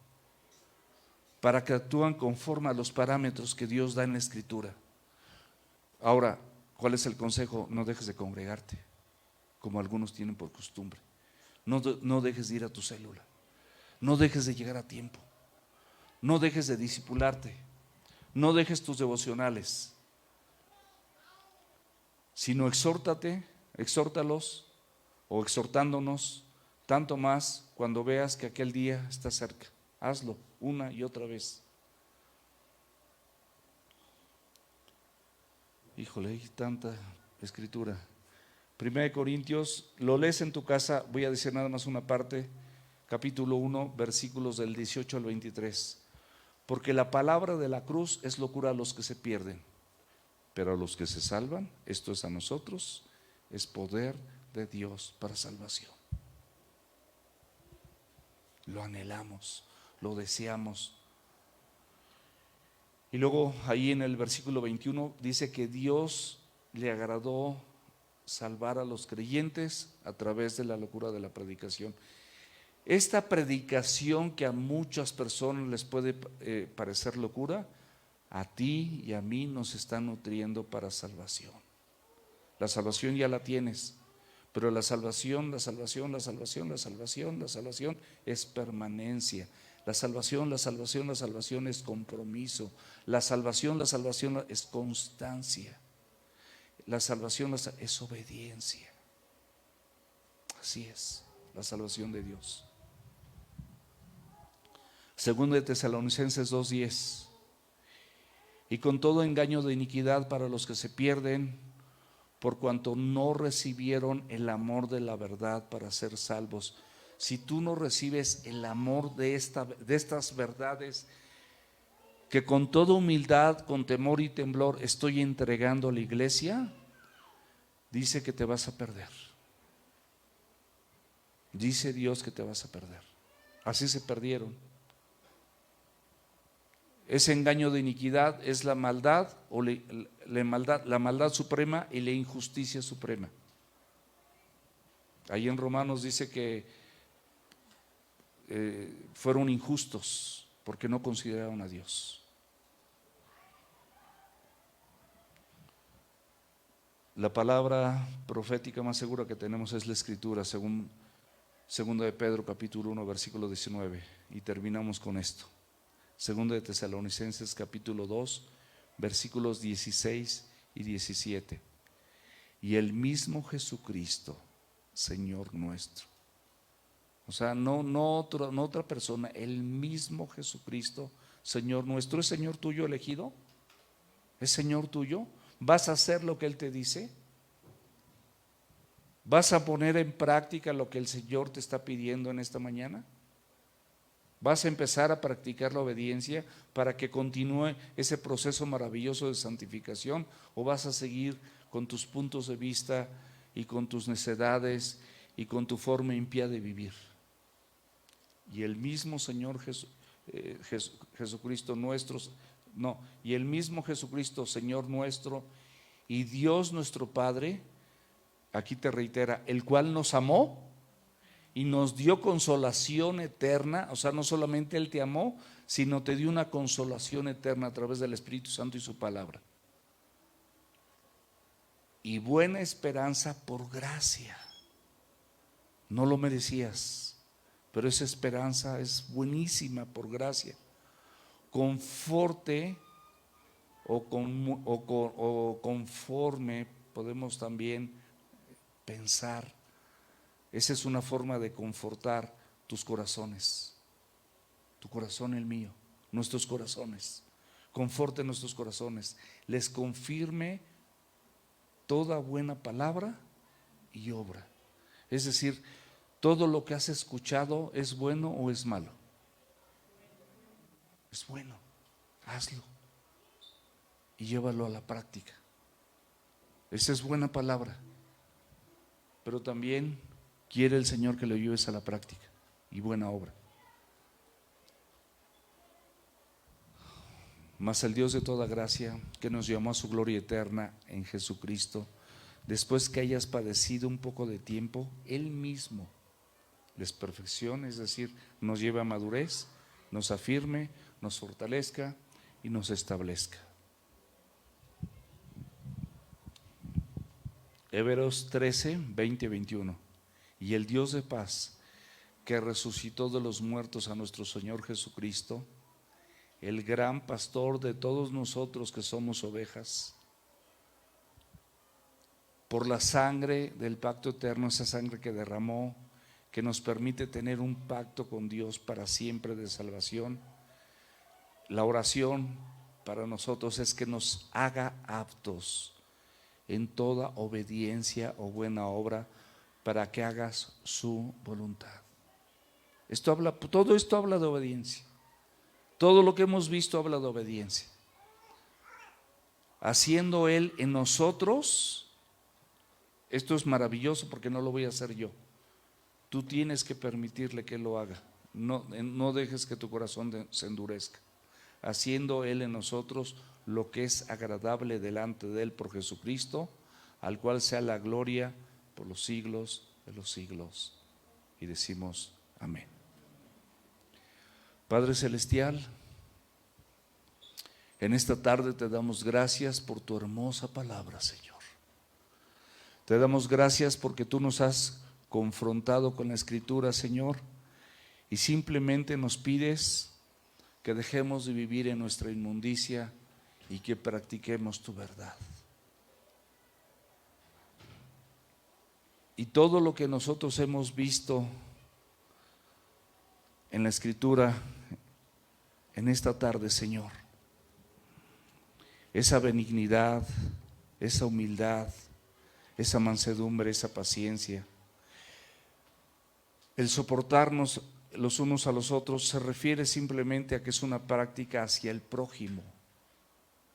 S1: para que actúen conforme a los parámetros que Dios da en la Escritura. Ahora, ¿cuál es el consejo? No dejes de congregarte, como algunos tienen por costumbre. No dejes de ir a tu célula. No dejes de llegar a tiempo. No dejes de discipularte. No dejes tus devocionales. Sino exhórtalos o exhortándonos Tanto más cuando veas que aquel día está cerca. Hazlo una y otra vez. Híjole, hay tanta escritura. 1 Corintios, lo lees en tu casa, voy a decir nada más una parte, capítulo 1, versículos del 18 al 23. Porque la palabra de la cruz es locura a los que se pierden, pero a los que se salvan, esto es a nosotros, es poder de Dios para salvación. Lo anhelamos, lo deseamos. Y luego ahí en el versículo 21 dice que Dios le agradó salvar a los creyentes a través de la locura de la predicación. Esta predicación que a muchas personas les puede parecer locura, a ti y a mí nos está nutriendo para salvación. La salvación ya la tienes, pero la salvación es permanencia. La salvación es compromiso. La salvación es constancia. La salvación es obediencia. Así es, la salvación de Dios. Segundo de Tesalonicenses 2:10. Y con todo engaño de iniquidad para los que se pierden, por cuanto no recibieron el amor de la verdad para ser salvos. Si tú no recibes el amor de estas verdades que con toda humildad, con temor y temblor estoy entregando a la iglesia, dice que te vas a perder. Dice Dios que te vas a perder. Así se perdieron. Ese engaño de iniquidad es la maldad o la maldad suprema y la injusticia suprema. Ahí en Romanos dice que fueron injustos porque no consideraron a Dios. La palabra profética más segura que tenemos es la Escritura, según 2 de Pedro capítulo 1 versículo 19, y terminamos con esto. 2 de Tesalonicenses capítulo 2 versículos 16 y 17. Y el mismo Jesucristo, Señor nuestro. O sea, no otra persona, el mismo Jesucristo, Señor nuestro. ¿Es Señor tuyo elegido? ¿Es Señor tuyo? ¿Vas a hacer lo que Él te dice? ¿Vas a poner en práctica lo que el Señor te está pidiendo en esta mañana? ¿Vas a empezar a practicar la obediencia para que continúe ese proceso maravilloso de santificación? ¿O vas a seguir con tus puntos de vista y con tus necedades y con tu forma impía de vivir? Y el mismo Señor Jesucristo nuestro, y el mismo Jesucristo Señor nuestro y Dios nuestro Padre, aquí te reitera, el cual nos amó y nos dio consolación eterna. O sea, no solamente Él te amó, sino te dio una consolación eterna a través del Espíritu Santo y su palabra. Y buena esperanza por gracia. No lo merecías, pero esa esperanza es buenísima por gracia. Conforte o conforme, podemos también pensar. Esa es una forma de confortar tus corazones, tu corazón, el mío, nuestros corazones. Conforte nuestros corazones, les confirme toda buena palabra y obra. Es decir, todo lo que has escuchado, ¿es bueno o es malo? Es bueno, hazlo y llévalo a la práctica. Esa es buena palabra, pero también quiere el Señor que lo lleves a la práctica y buena obra. Mas el Dios de toda gracia, que nos llamó a su gloria eterna en Jesucristo, después que hayas padecido un poco de tiempo, Él mismo les perfeccione, es decir, nos lleve a madurez, nos afirme, nos fortalezca y nos establezca. Hebreos 13, 20, 21. Y el Dios de paz, que resucitó de los muertos a nuestro Señor Jesucristo, el gran pastor de todos nosotros que somos ovejas, por la sangre del pacto eterno, esa sangre que derramó, que nos permite tener un pacto con Dios para siempre de salvación. La oración para nosotros es que nos haga aptos en toda obediencia o buena obra para que hagas su voluntad. Todo esto habla de obediencia. Todo lo que hemos visto habla de obediencia. Haciendo Él en nosotros, esto es maravilloso porque no lo voy a hacer yo. Tú tienes que permitirle que Él lo haga. No dejes que tu corazón se endurezca. Haciendo Él en nosotros lo que es agradable delante de Él por Jesucristo, al cual sea la gloria por los siglos de los siglos. Y decimos amén. Padre Celestial, en esta tarde te damos gracias por tu hermosa palabra, Señor. Te damos gracias porque tú nos has confrontado con la Escritura, Señor, y simplemente nos pides que dejemos de vivir en nuestra inmundicia y que practiquemos tu verdad. Y todo lo que nosotros hemos visto en la Escritura en esta tarde, Señor, esa benignidad, esa humildad, esa mansedumbre, esa paciencia, el soportarnos los unos a los otros, se refiere simplemente a que es una práctica hacia el prójimo.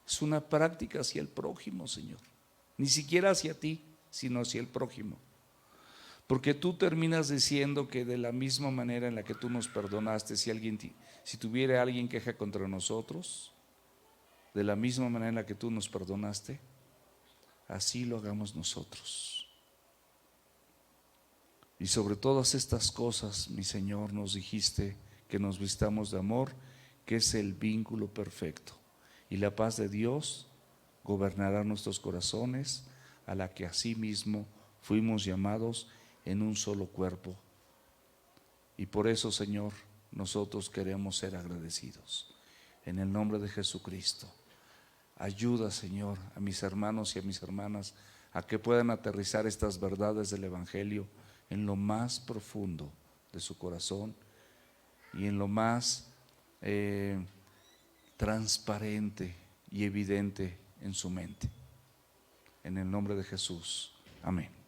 S1: Es una práctica hacia el prójimo, Señor. Ni siquiera hacia ti, sino hacia el prójimo. Porque tú terminas diciendo que de la misma manera en la que tú nos perdonaste, si tuviera alguien queja contra nosotros, de la misma manera en la que tú nos perdonaste, así lo hagamos nosotros. Y sobre todas estas cosas, mi Señor, nos dijiste que nos vistamos de amor, que es el vínculo perfecto. Y la paz de Dios gobernará nuestros corazones, a la que asimismo fuimos llamados en un solo cuerpo. Y por eso, Señor, nosotros queremos ser agradecidos. En el nombre de Jesucristo, ayuda, Señor, a mis hermanos y a mis hermanas a que puedan aterrizar estas verdades del Evangelio en lo más profundo de su corazón y en lo más transparente y evidente en su mente. En el nombre de Jesús. Amén.